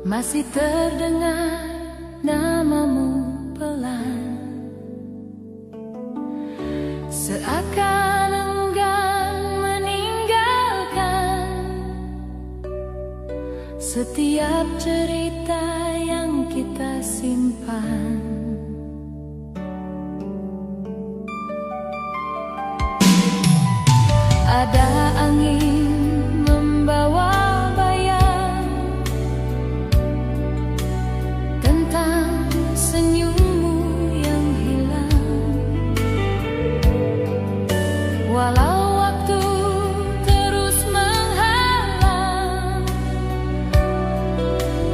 Masih terdengar namamu pelan, seakan enggan meninggalkan setiap cerita yang kita simpan. Ada angin membawa bayang tentang senyummu yang hilang. Walau waktu terus menghalang,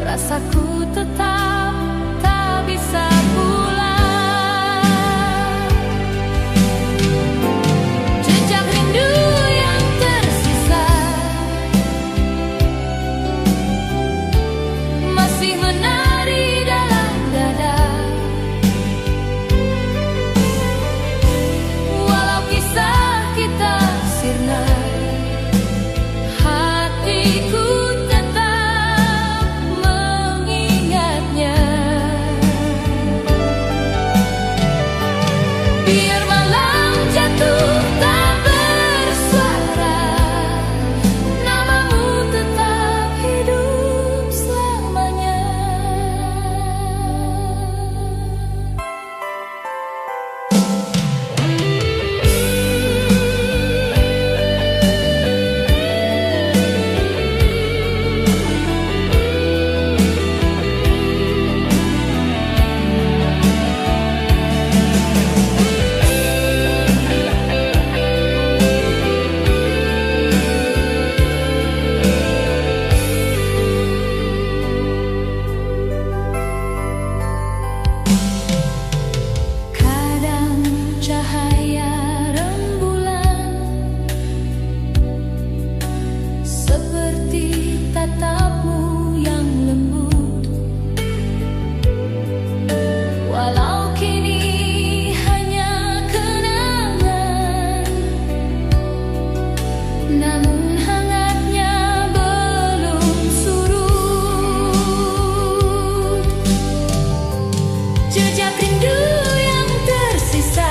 rasaku tetap tak bisa pulang. Jejak rindu yang tersisa masih menari dalam dada. Walau kisah kita sirna, hatiku tetap mengingatnya. Biar malam jatuh tak bersuara, namamu tetap hidup selamanya. Kadang cahaya rembulan seperti tatapmu yang lembut. Walau kini hanya kenangan, namun hangatnya belum surut. Jejak rindu yang tersisa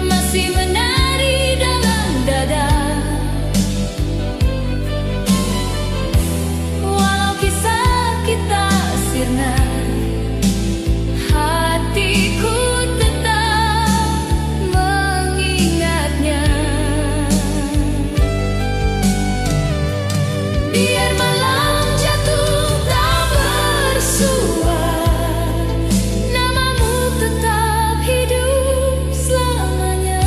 masih menari dalam dada. Walau kisah kita sirna, hatiku tetap mengingatnya. Biar malam jatuh tak bersua, namamu tetap hidup selamanya.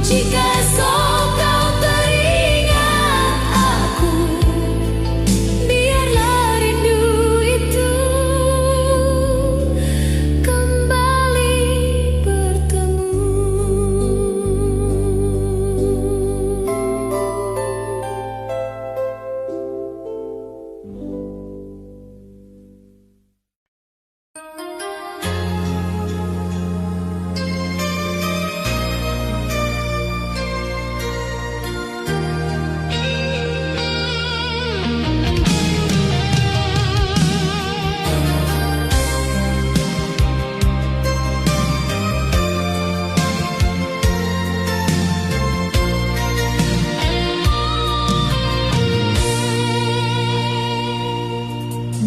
Jika esok kau teringat aku, biarlah rindu itu kembali bertemu.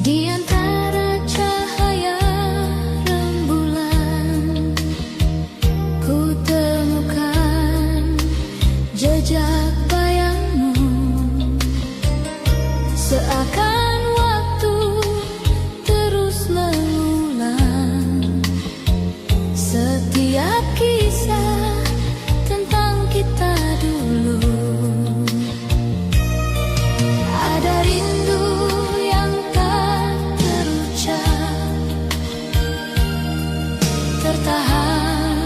Di antara cahaya rembulan, ku temukan jejak bayangmu, seakan waktu terus mengulang setiap kisah tentang kita dulu. Ada rindu yang tak terucap, tertahan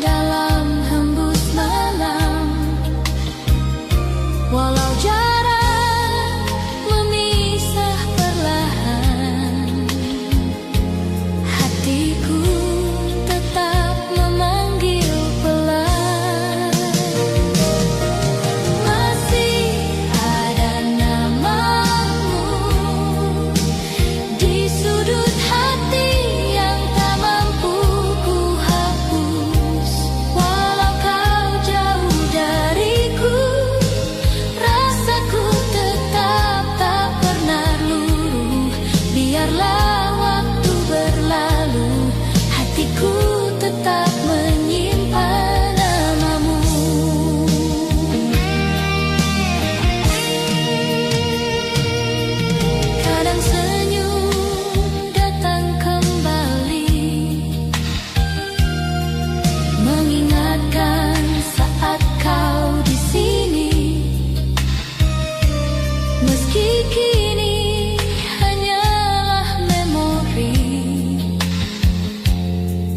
dalam hembus malam. Walau jarak memisah perlahan, hatiku tetap memanggil pelan.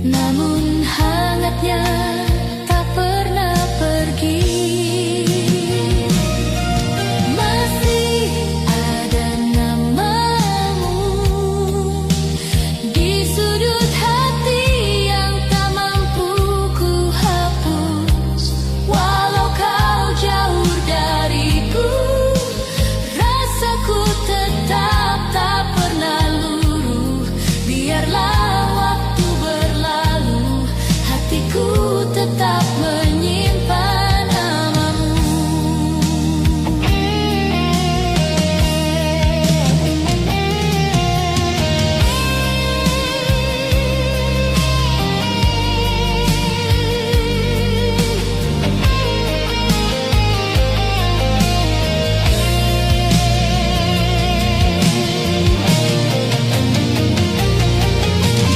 namun hangatnya tak pernah pergi. Masih ada namamu di sudut hati yang tak mampu ku hapus. Walau kau jauh dariku, rasaku tetap tak pernah luruh. Biarlah waktu berlalu, hatiku tetap menyimpan namamu.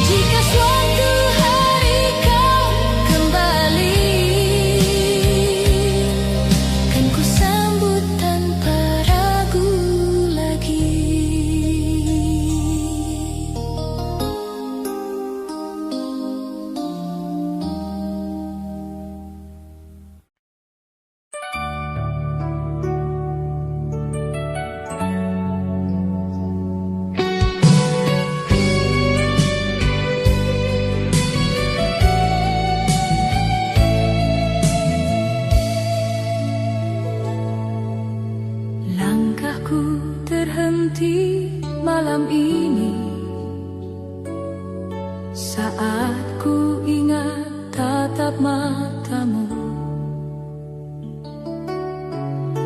Jika suatu hari kau kembali, kan ku sambut tanpa ragu lagi. Langkahku terhenti malam ini saat ku ingat tatap matamu.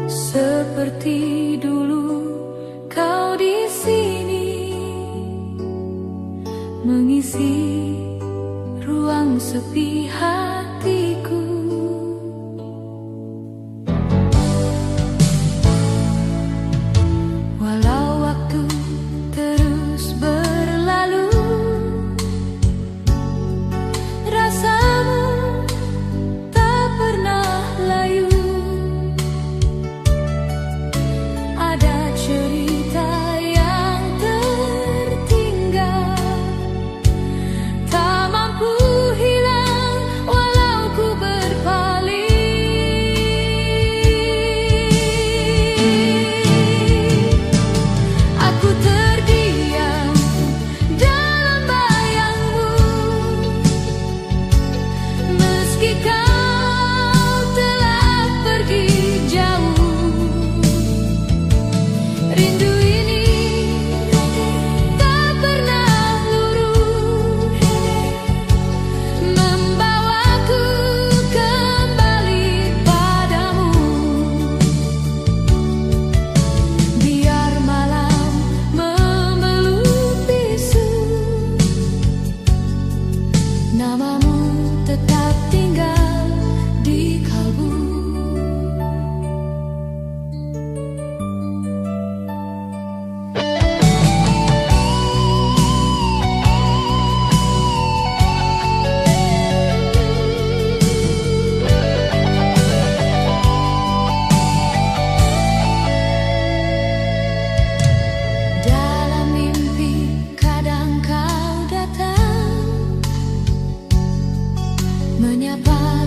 Seperti dulu kau di sini mengisi ruang sepi hatiku. Walau waktu terus berlalu, rasamu tak pernah layu. Ada cerita yang tertinggal, tak mampu hilang walau ku berpaling. Aku terdiam dalam bayangmu, meski kau telah pergi jauh. Rindu ini tak pernah luruh, membawaku kembali padamu. Biar malam memeluk bisu, namamu tetap tinggal di kalbu. Dalam mimpi kadang kau datang, menyapa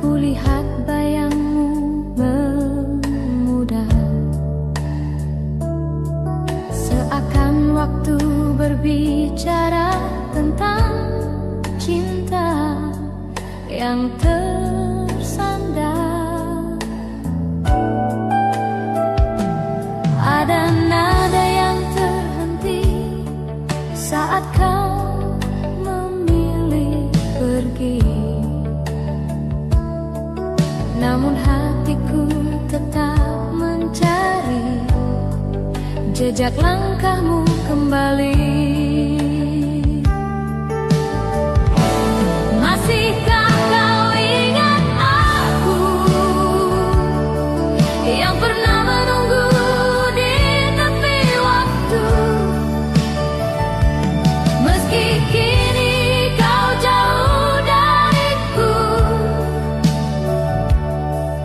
kulihat bayangmu memudar, seakan waktu berbicara tentang cinta yang tersandar. Ada nada yang terhenti saat kau memilih pergi, namun hatiku tetap mencari jejak langkahmu kembali. Masihkah kau ingat aku yang pernah menunggu di tepi waktu? Meski kini kau jauh dariku,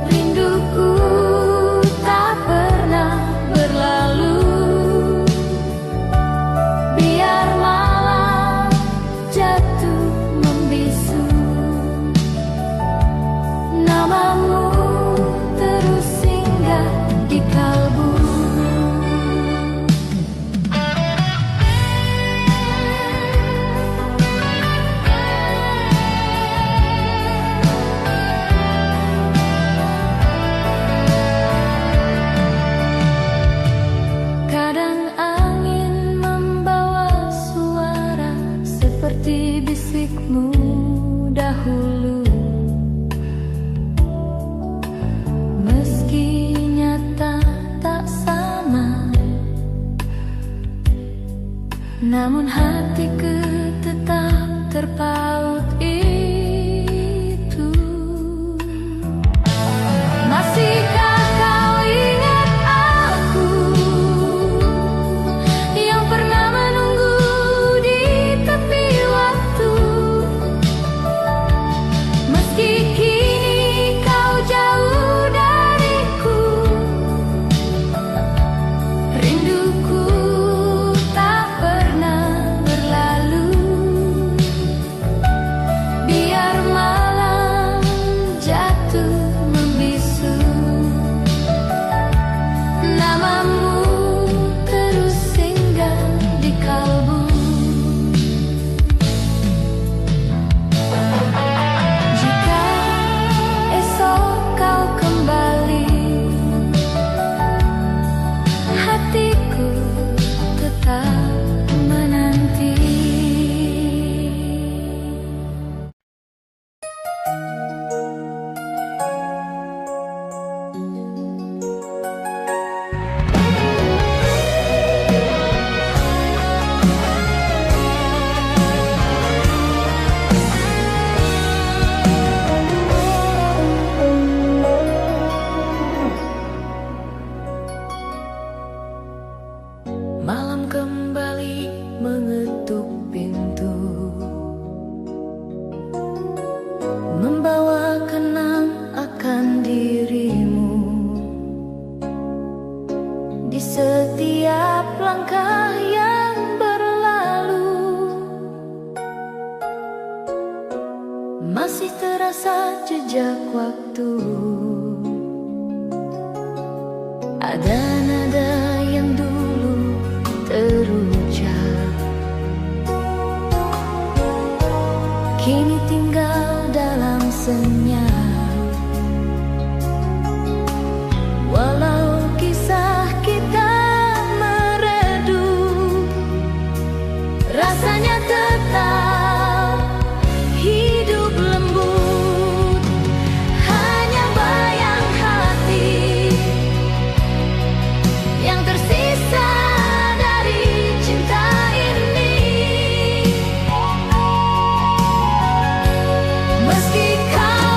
rinduku tak pernah berlalu. Biar malam jatuh membisu, namamu terus singgah di kalbu. Kadang angin membawa suara seperti bisikmu dahulu, meski nyata tak sama, namun hatiku tetap terpaut itu. Masihkah kau ingat aku yang pernah menunggu di tepi waktu? Meski kini kau jauh dariku, rinduku tak pernah berlalu. Biar malam jatuh membisu, namamu terus singgah di kalbu. Jika esok kau kembali, hatiku tetap menanti. Malam kembali mengetuk pintu, membawa kenang akan dirimu. Di setiap langkah yang berlalu, masih terasa jejak waktu. Ada nada yang dulu terucap, kini tinggal dalam senyap. Walau kisah kita meredup, rasanya tetap hidup lembut. Hanya bayang hati yang tersisa dari cinta ini. Meski kau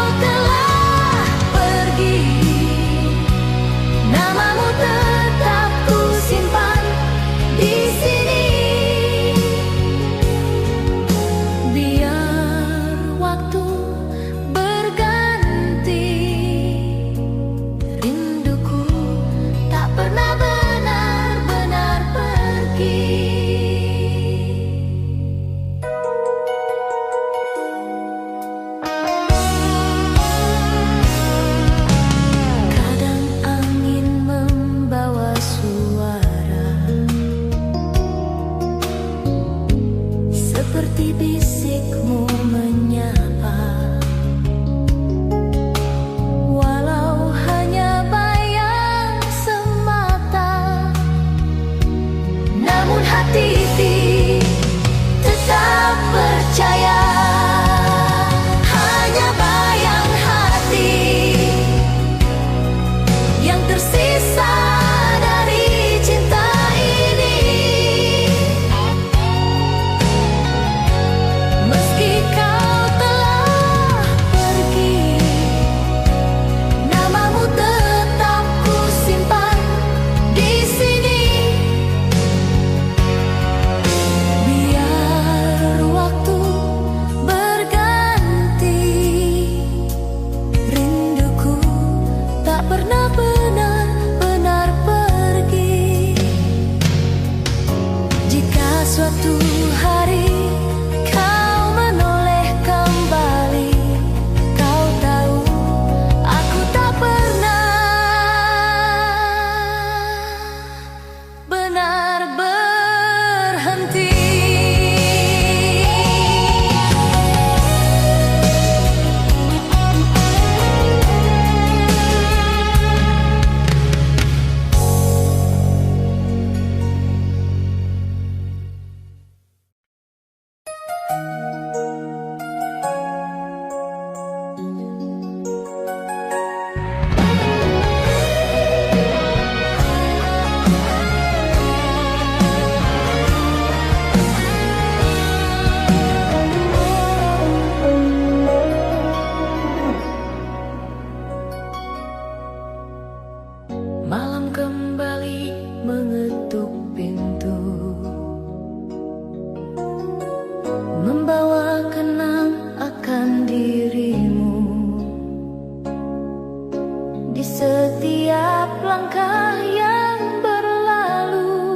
langkah yang berlalu,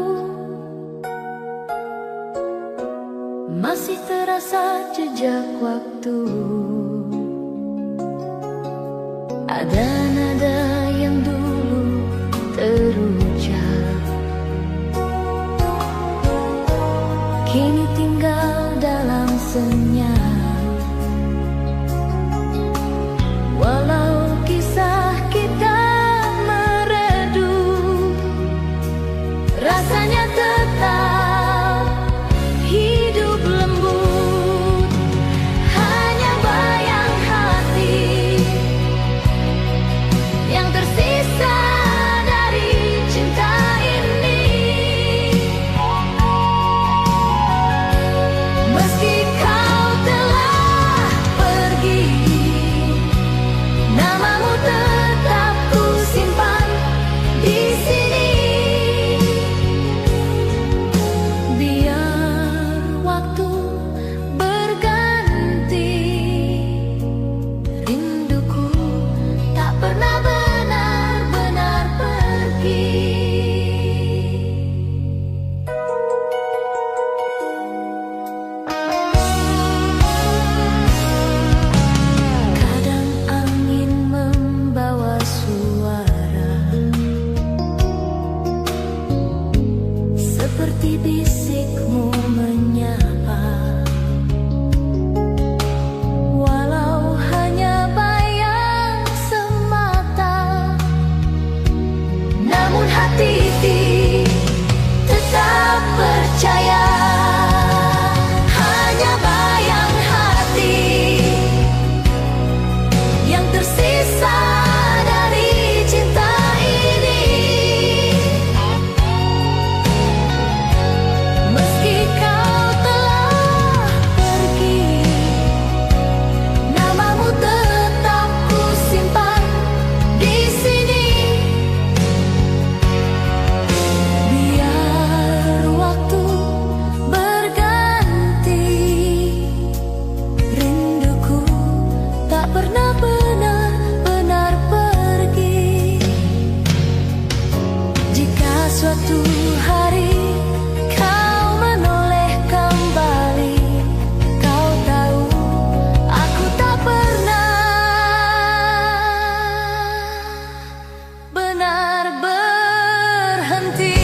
masih terasa jejak waktu. Ada nada yang dulu terucap, kini tinggal dalam senyap. Walau kisah kita meredup, rasanya tetap hidup lembut. Hanya bayang hati yang tersisa dari cinta ini. Meski kau telah pergi, namamu tetap ku simpan di sini. Biar waktu berganti, rinduku tak pernah benar-benar pergi. Kadang angin membawa suara, seperti bisikmu menyapa. Walau hanya bayang semata, namun hati tetap percaya. Hanya bayang hati yang tersisa dari cinta ini. Meski kau telah pergi, namamu tetap ku simpan di sini. Biar waktu berganti, rinduku tak pernah benar-benar pergi. Jika suatu hari kau menoleh kembali, kau tahu aku tak pernah benar berhenti.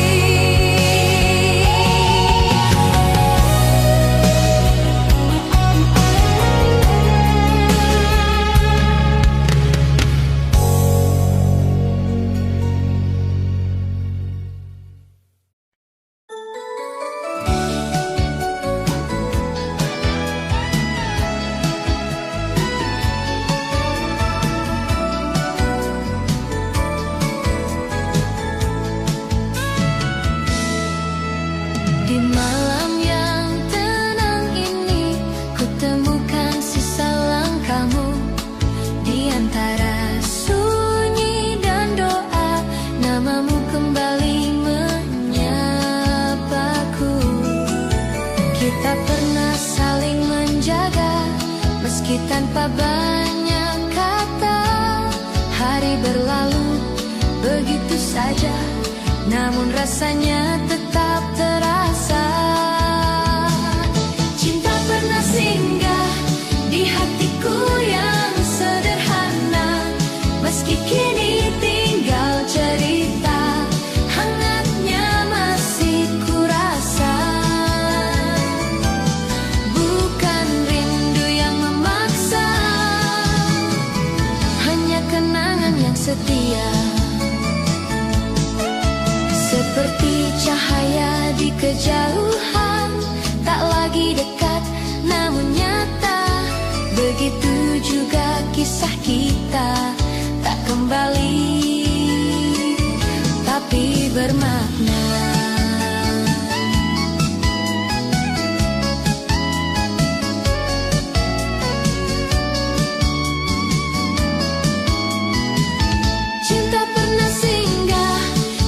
Di malam yang tenang ini, ku temukan sisa langkahmu. Di antara sunyi dan doa, namamu kembali menyapaku. Kita pernah saling menjaga, meski tanpa banyak kata. Hari berlalu begitu saja, namun rasanya tetap terasa. Cinta pernah singgah di hatiku yang sederhana, meski kini tinggal cerita, hangatnya masih kurasa. Bukan rindu yang memaksa, hanya kenangan yang setia. Seperti cahaya di kejauhan, tak lagi dekat namun nyata. Begitu juga kisah kita, tak kembali tapi bermakna. Cinta pernah singgah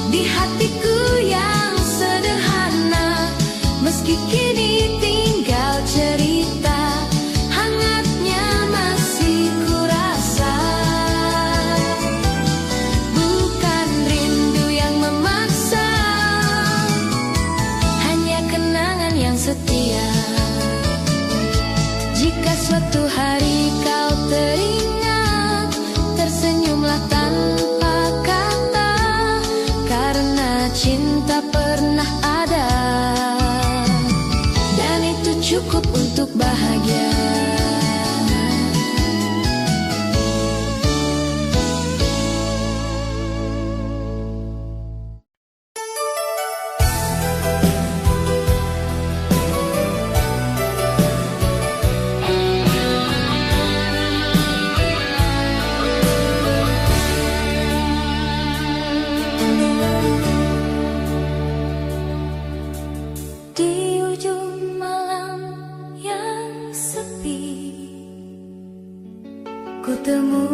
di hatiku yang sederhana, meski kini tinggal cerita, hangatnya masih kurasa. Bukan rindu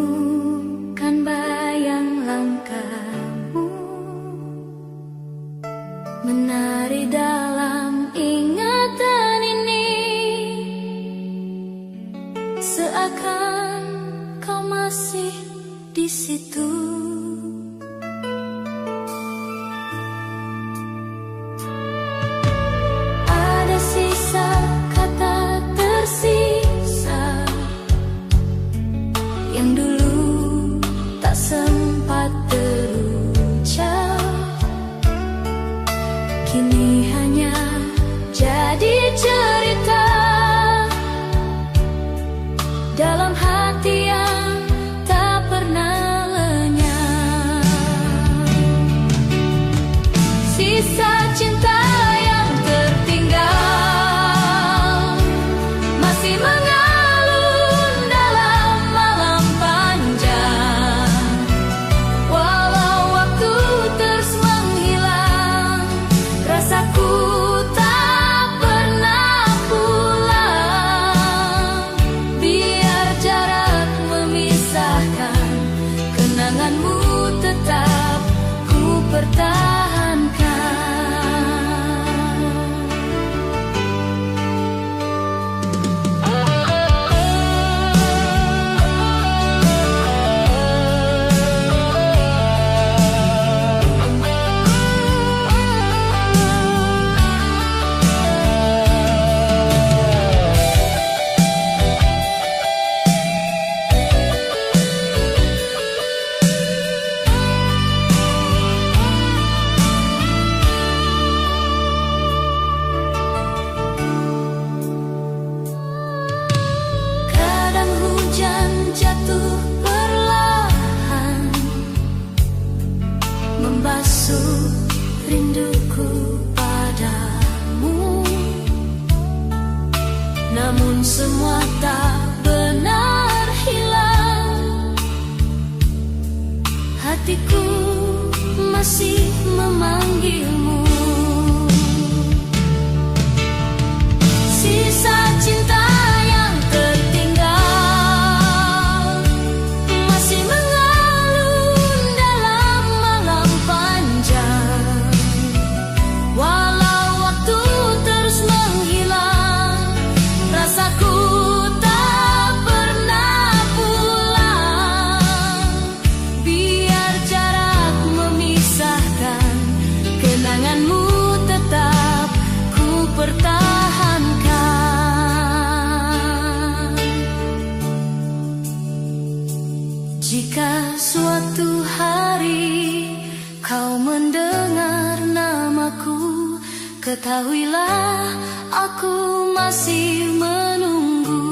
Menemukan bayang langkahmu menari dalam ingatan ini, seakan kau masih di situ. Ada sisa kata tersisa yang dulu tak sempat terucap, kini hanya jadi cerita dalam hati yang tak pernah lenyap. Sisa cinta yang tertinggal masih mengalun dalam malam panjang. Walau waktu terus menghilang, rasaku tak pernah pulang. Biar jarak memisahkan, kenanganmu tetap ku pertahankan. Kadang hujan jatuh perlahan, membasuh rinduku padamu. Namun semua tak benar hilang, hatiku masih memanggilmu. Sisa cinta yang tertinggal masih mengalun dalam malam panjang. Walau waktu terus menghilang, rasaku tak pernah pulang. Biar jarak memisahkan, kenanganmu tetap ku pertahankan. Jika suatu hari kau mendengar namaku, ketahuilah aku masih menunggu.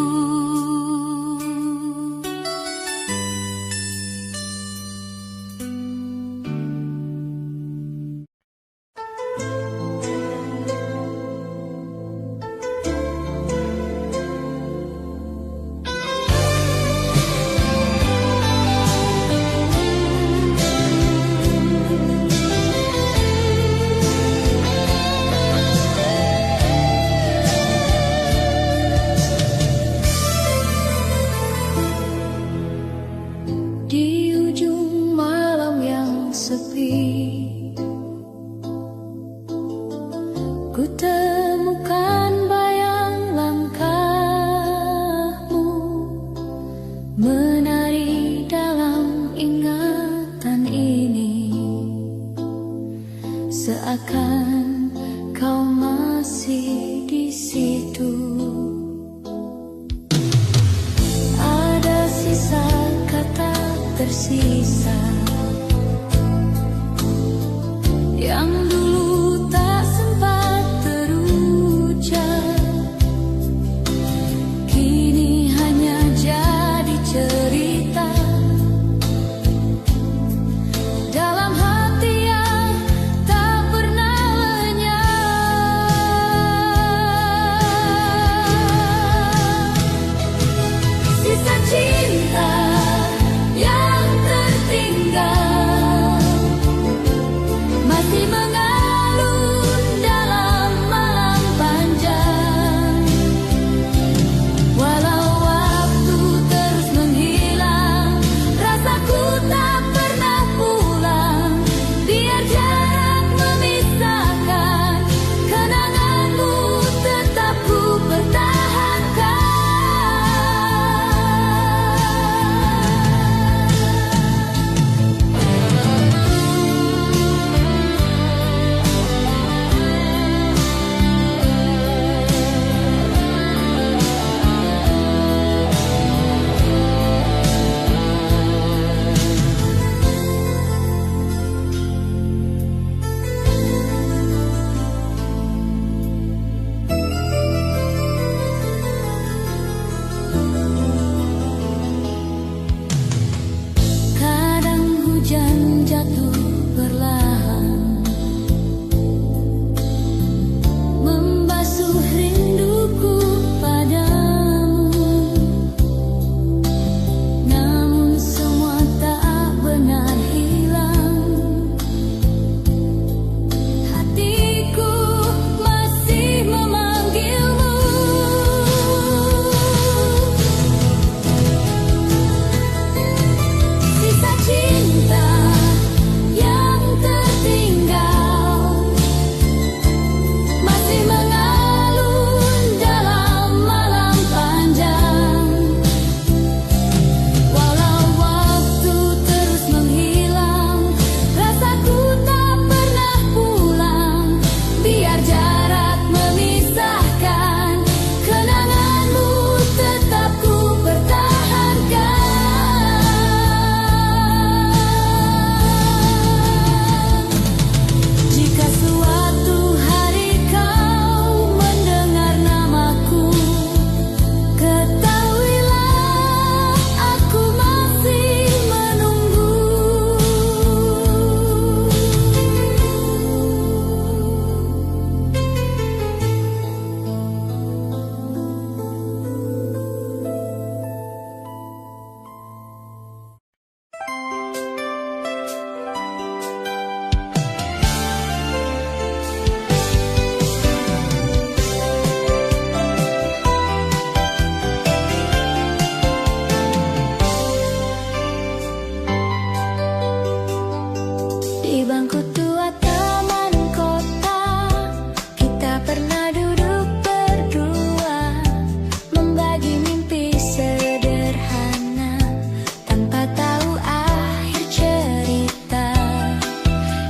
Di ujung malam yang sepi, ku temukan bayang langkahmu menari dalam ingatan ini, seakan kau masih di situ. Ada sisa kata tersisa yang dulu tak sempat terucap, kini hanya jadi cerita dalam hati yang tak pernah lenyap. Sisa cinta yang tertinggal bangku tua taman kota, kita pernah duduk berdua, membagi mimpi sederhana, tanpa tahu akhir cerita.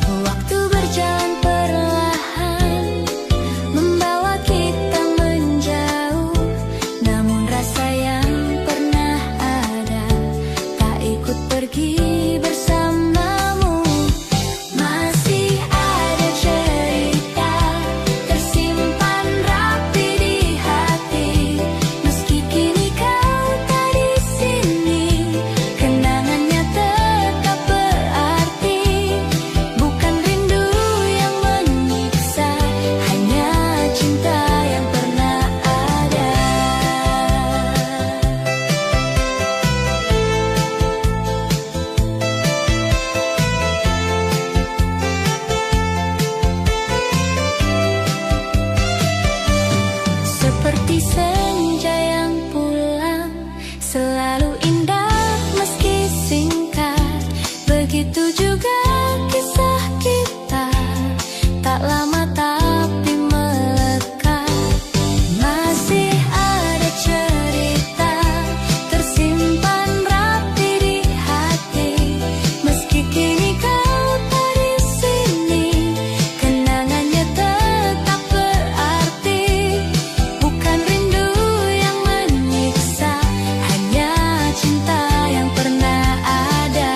Waktu berjalan perlahan, membawa kita menjauh, namun rasa yang pernah ada tak ikut pergi bersamamu. Masih ada cerita tersimpan rapi di hati, meski kini kau tak di sini, kenangannya tetap berarti. Bukan rindu yang menyiksa, hanya cinta yang pernah ada. Seperti senja yang pulang, selalu indah meski singkat. Begitu juga kisah kita, tak lama tapi melekat. Masih ada cerita tersimpan rapi di hati, meski kini kau tak di sini, kenangannya tetap berarti. Bukan rindu yang menyiksa, hanya cinta yang pernah ada.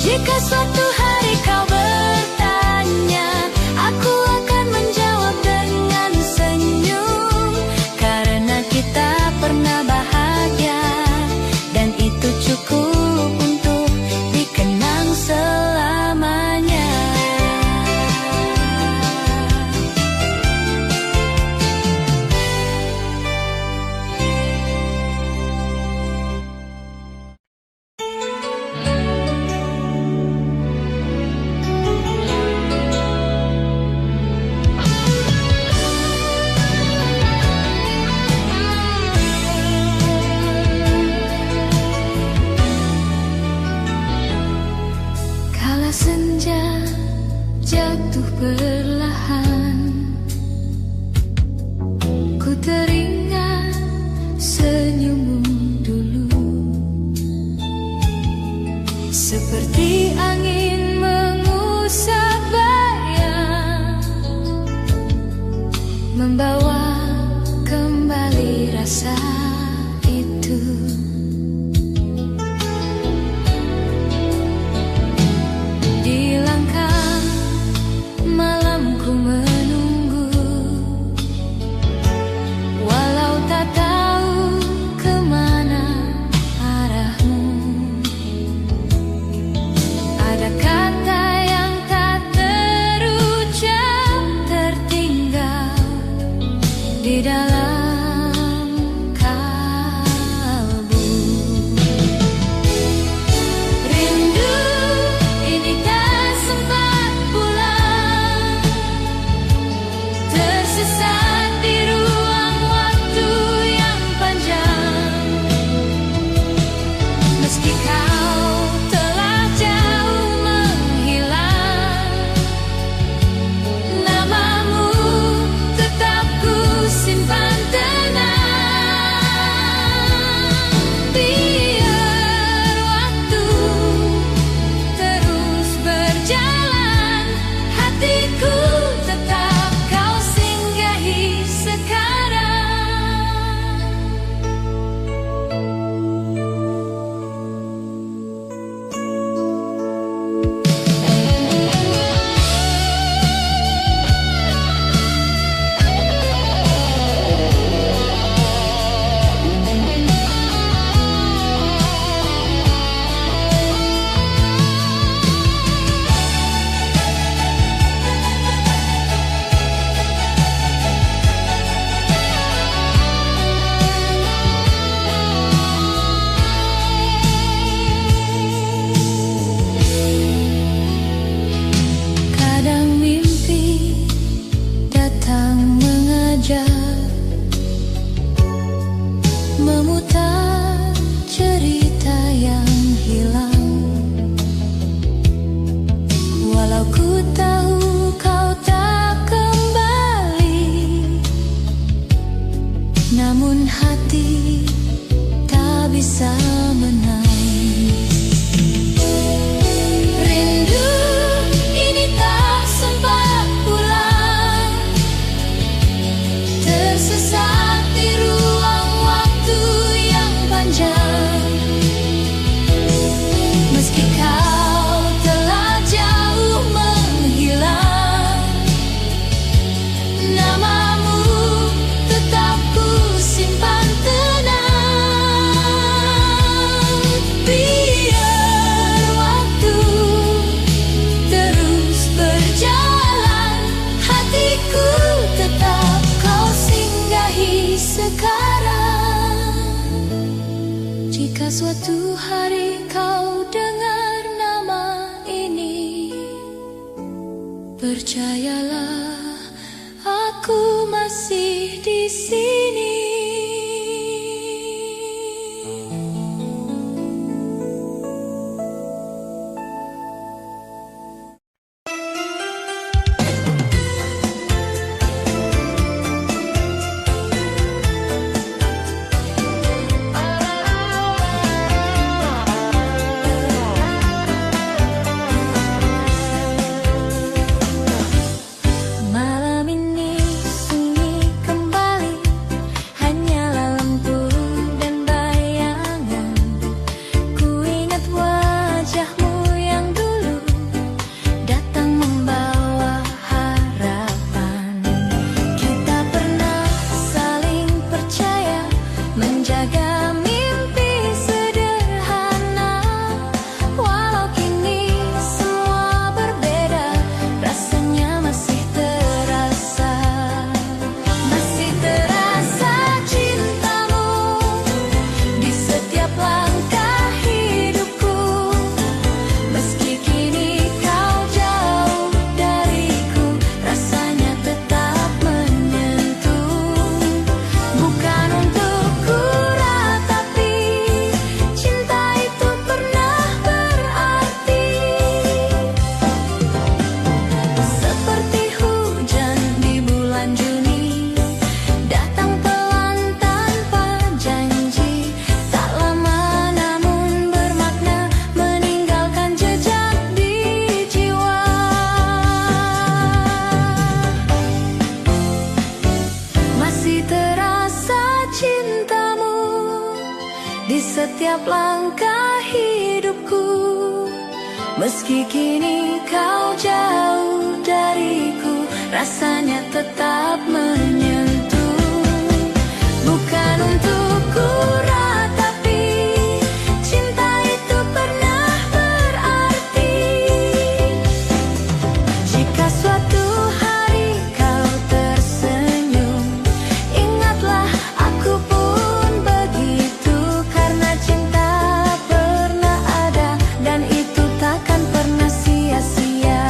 Jika suatu hari kau bertanya, aku akan menjawab dengan senyum, karena kita pernah bahagia, dan itu cukup untuk dikenang selamanya. Kala senja jatuh perlahan, ku teringat senyummu dulu, seperti angin mengusap bayang, membawa kembali rasa itu. Di langkah malamku menunggu, walau tak tahu kemana arahmu. Ada kata yang tak terucap tertinggal di dalam kalbu. Rindu ini tak sempat pulang, tersesat di ruang waktu yang panjang. Meski kau telah jauh menghilang, namamu tetap ku simpan tenang. Biar waktu terus berjalan, hatiku tetap kau singgahi sekarang. suatu hari kau dengar nama ini, percayalah aku masih di sini. Di setiap langkah hidupku, meski kini kau jauh dariku, rasanya tetap menyentuh. Bukan untukku ratapi, cinta itu pernah berarti. Jika suatu hari kau tersenyum, ingatlah aku pun begitu. Karena cinta pernah ada, dan itu takkan pernah sia-sia.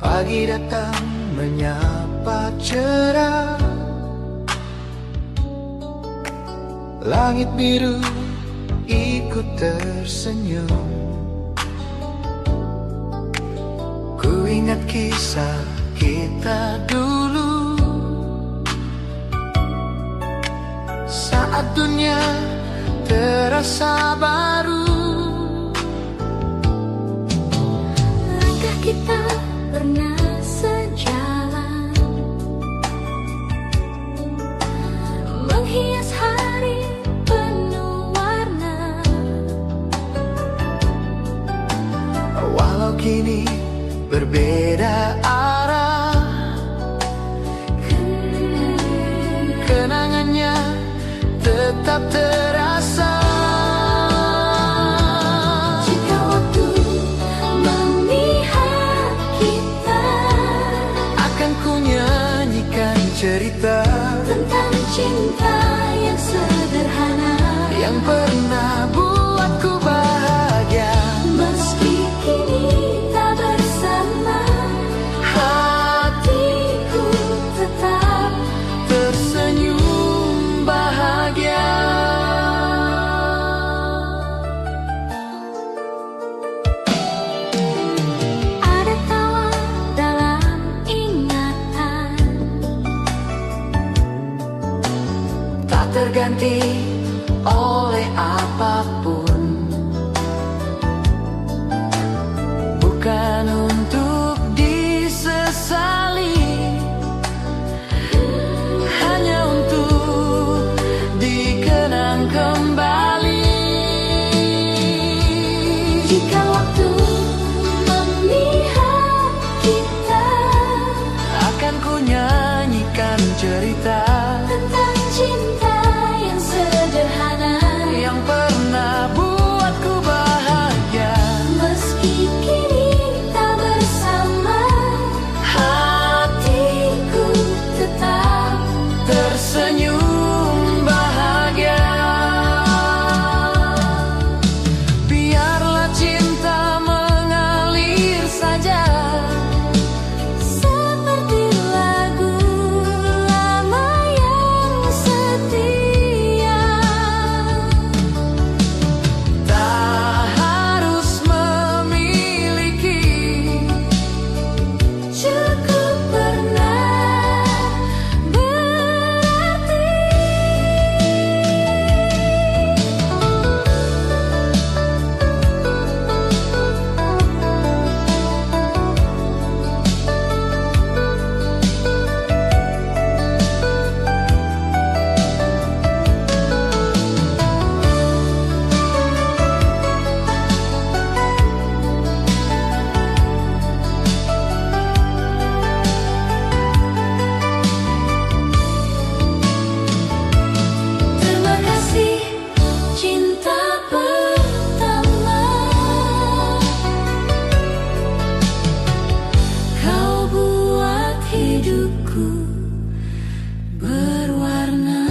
Pagi datang menyapa cerah, langit biru ikut tersenyum. Ku ingat kisah kita dulu, saat dunia terasa baru. Langkah kita pernah sejalan, menghias hari penuh warna. Walau kini berbeda arah, kenangannya tetap terasa. Jika waktu memihak kita, Akan ku nyanyikan cerita tentang cinta yang sederhana, yang pernah buatku bahagia. meski kini tak bersama, hatiku tetap Tersenyum bahagia. ada tawa dalam ingatan, Tak terganti oleh apapun, bukan untuk disesali. cerita tentang cinta yang sederhana, yang pernah buatku bahagia. meski kini tak bersama, hatiku tetap tersenyum bahagia. Biarlah cinta mengalir saja seperti lagu lama yang setia. tak harus memiliki. Cukup pernah berarti. Terima kasih cinta pertama, kau buat hidupku berwarna.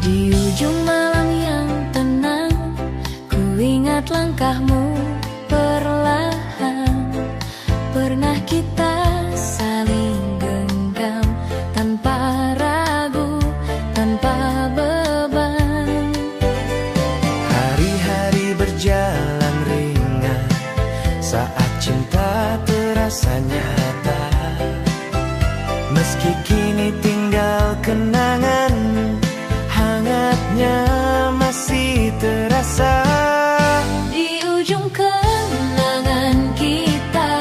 Di ujung malam yang tenang, ku ingat langkahmu perlahan. Pernah kita saling genggam tanpa ragu, tanpa beban. Hari-hari berjalan ringan saat cinta terasa nyata. Meski kini tinggal kenangan, hangatnya masih terasa. Di ujung kenangan kita,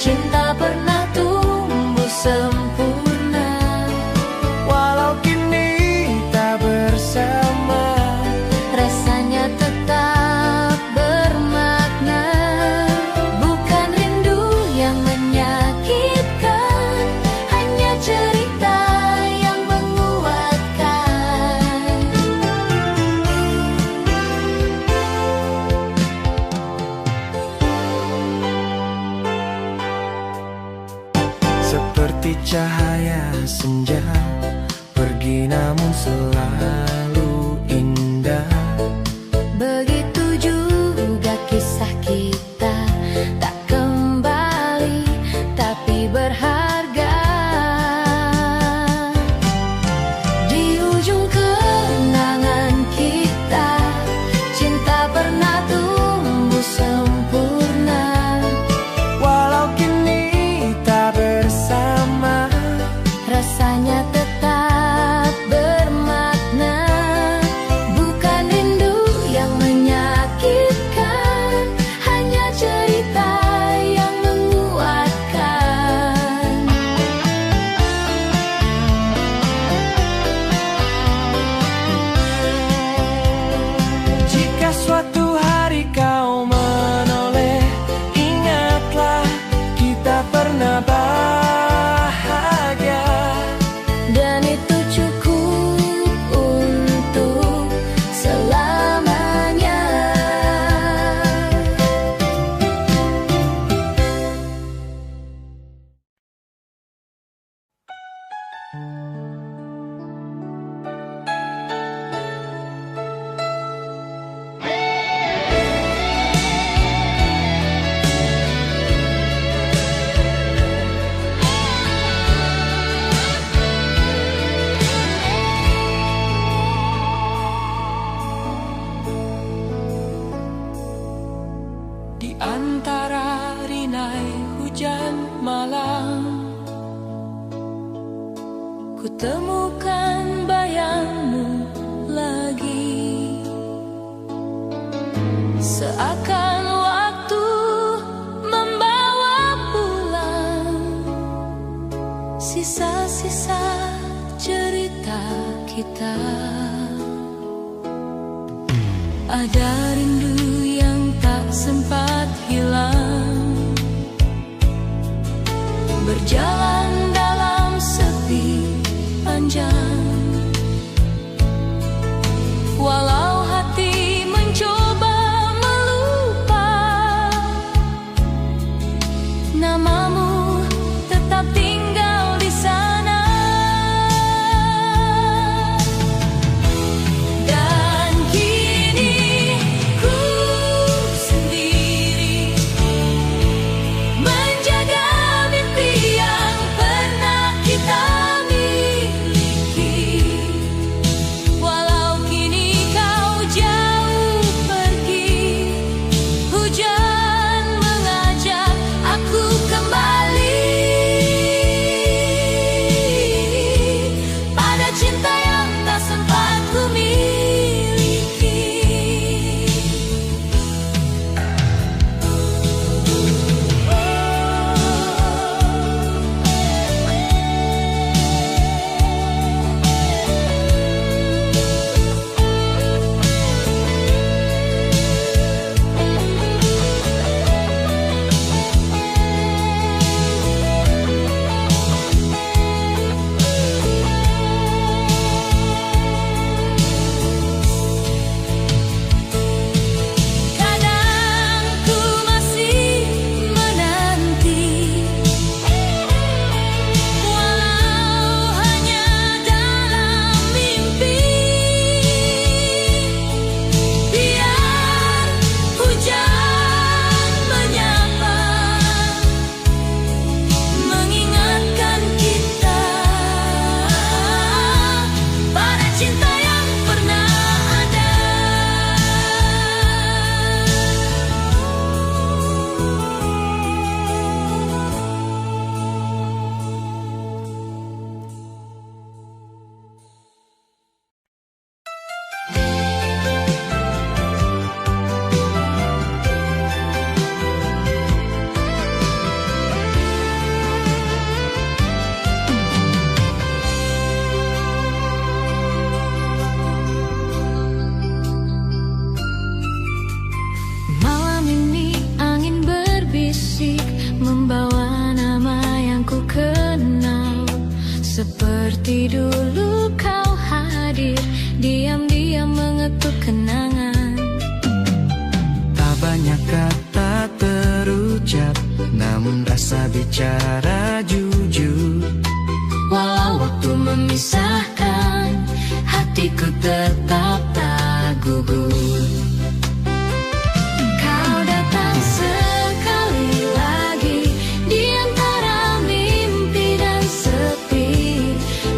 cinta pernah tumbuh sempurna. Walau kini tak bersama, Rasanya tetap bermakna. Bukan rindu yang menyakitkan, hanya cerita yang menguatkan. seperti cahaya senja, pergi namun selalu indah. Begitu juga kisah kita, tak kembali tapi berharga. Di ujung kenangan kita, cinta pernah tumbuh sempurna. Walau kini tak bersama, Rasanya tetap bermakna. Bukan rindu yang menyakitkan, hanya cerita yang menguatkan. jika suatu hari kau menoleh, ingatlah kita pernah bahagia. Dan itu cukup untuk selamanya. Di antara rinai hujan malam, ku temukan bayangmu lagi. Seakan waktu membawa pulang sisa-sisa cerita kita. Ada rindu yang tak sempat hilang, berjalan dalam sepi panjang. Walau hati mencoba melupa, namamu tetap tinggal di sana. Dan kini ku sendiri menjaga mimpi yang pernah kita miliki. Walau kini kau jauh pergi, hujan mengajak aku kembali pada cinta yang tak sempat ku miliki. Kadang ku masih menanti, walau hanya dalam mimpi. Biar hujan menyapa, mengingatkan kita pada cinta yang pernah ada. Malam ini angin berbisik, membawa nama yang ku kenal. Seperti dulu kau hadir, diam-diam mengetuk kenangan. Tak banyak kata terucap, namun rasa bicara jujur. Walau waktu memisahkan, hatiku tetap tak gugur. Kau datang sekali lagi di antara mimpi dan sepi,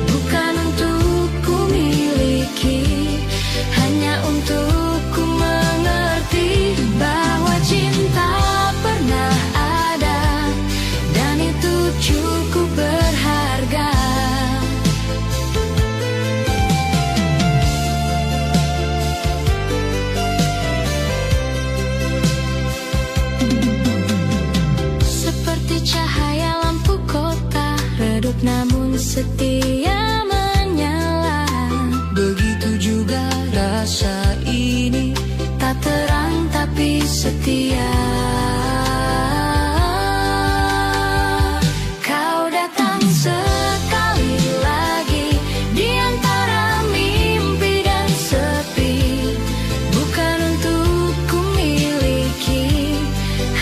bukan untuk ku miliki, hanya untuk ku mengerti bahwa cinta pernah ada, dan itu cukup berharga. Seperti cahaya lampu kota, redup namun setia menyala. Begitu juga Rasa ini tak terang tapi setia. Kau datang sekali lagi di antara mimpi dan sepi, bukan untuk ku miliki,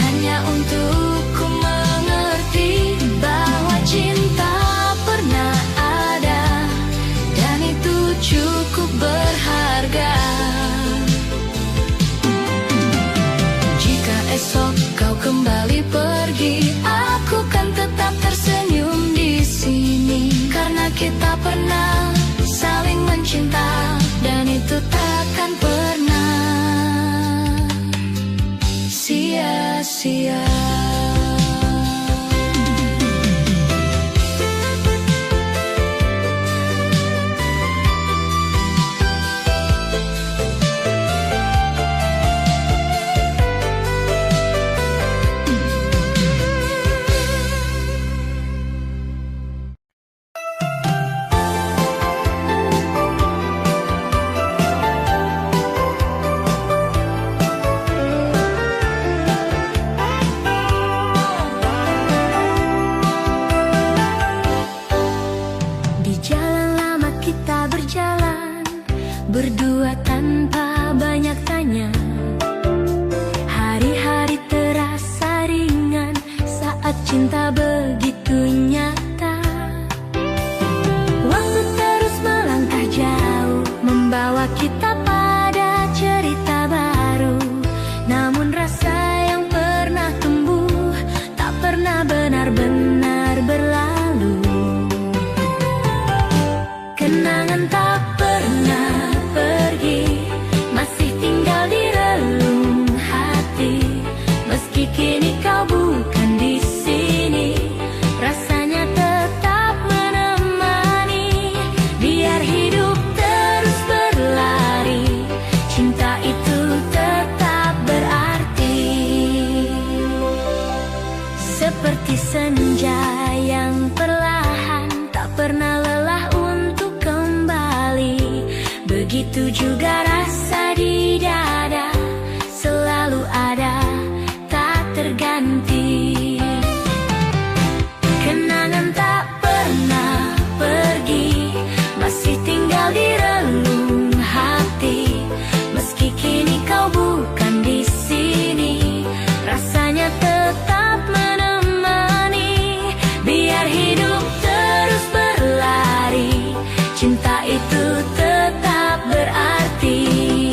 hanya untuk ku mengerti bahwa cinta pernah ada, dan itu cukup berharga. Jika esok kau kembali pergi, aku kan tetap tersenyum di sini, karena kita pernah saling mencinta, dan itu takkan pernah sia-sia. begitu juga rasa di dada, selalu ada, tak terganti. Kenangan tak pernah pergi, masih tinggal di relung hati. Meski kini kau bukan di sini, rasanya tetap menemani. Biar hidup terus berlari, cinta itu tetap berarti.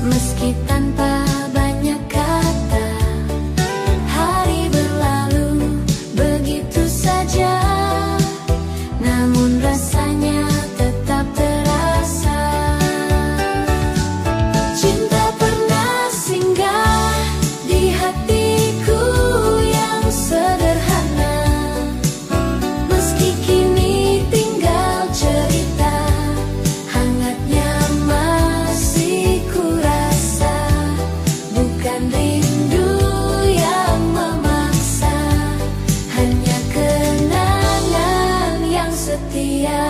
Meski tanpa banyak kata, hari berlalu begitu saja, namun rasanya tetap terasa. Cinta pernah singgah di hatiku yang sederhana, meski kini tinggal cerita, hangatnya masih kurasa. Bukan rindu yang memaksa, hanya kenangan yang setia.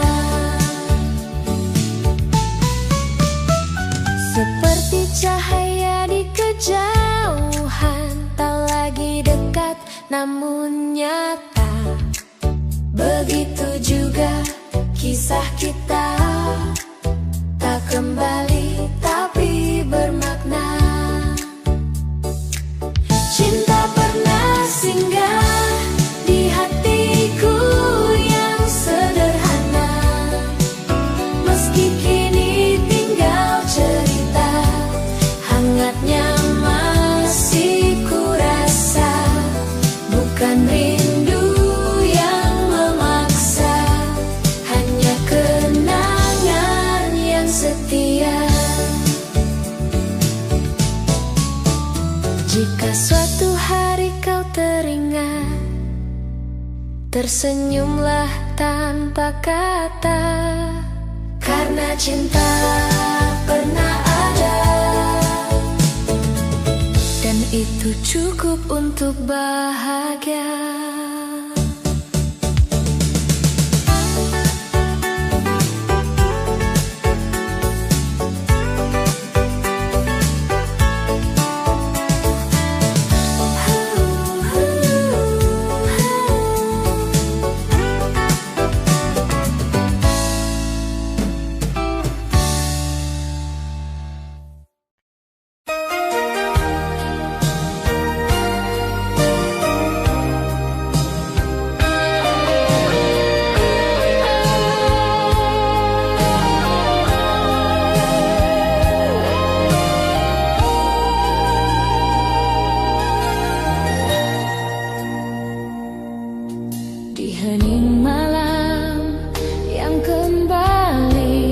Seperti cahaya di kejauhan, tak lagi dekat namun nyata. Begitu juga kisah kita, tak kembali tapi bermakna. Cinta pernah singgah di hatiku yang sederhana, meski kini tinggal cerita, hangatnya masih kurasa. Bukan rindu yang memaksa, hanya kenangan yang setia. Jika suatu hari kau teringat, tersenyumlah tanpa kata, karena cinta pernah ada, dan itu cukup untuk bahagia. Di hening malam yang kembali,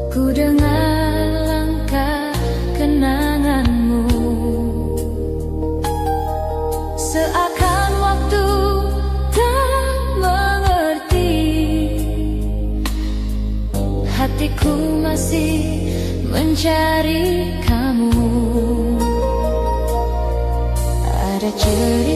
ku dengar langkah kenanganmu. Seakan waktu tak mengerti, hatiku masih mencari kamu. Ada cerita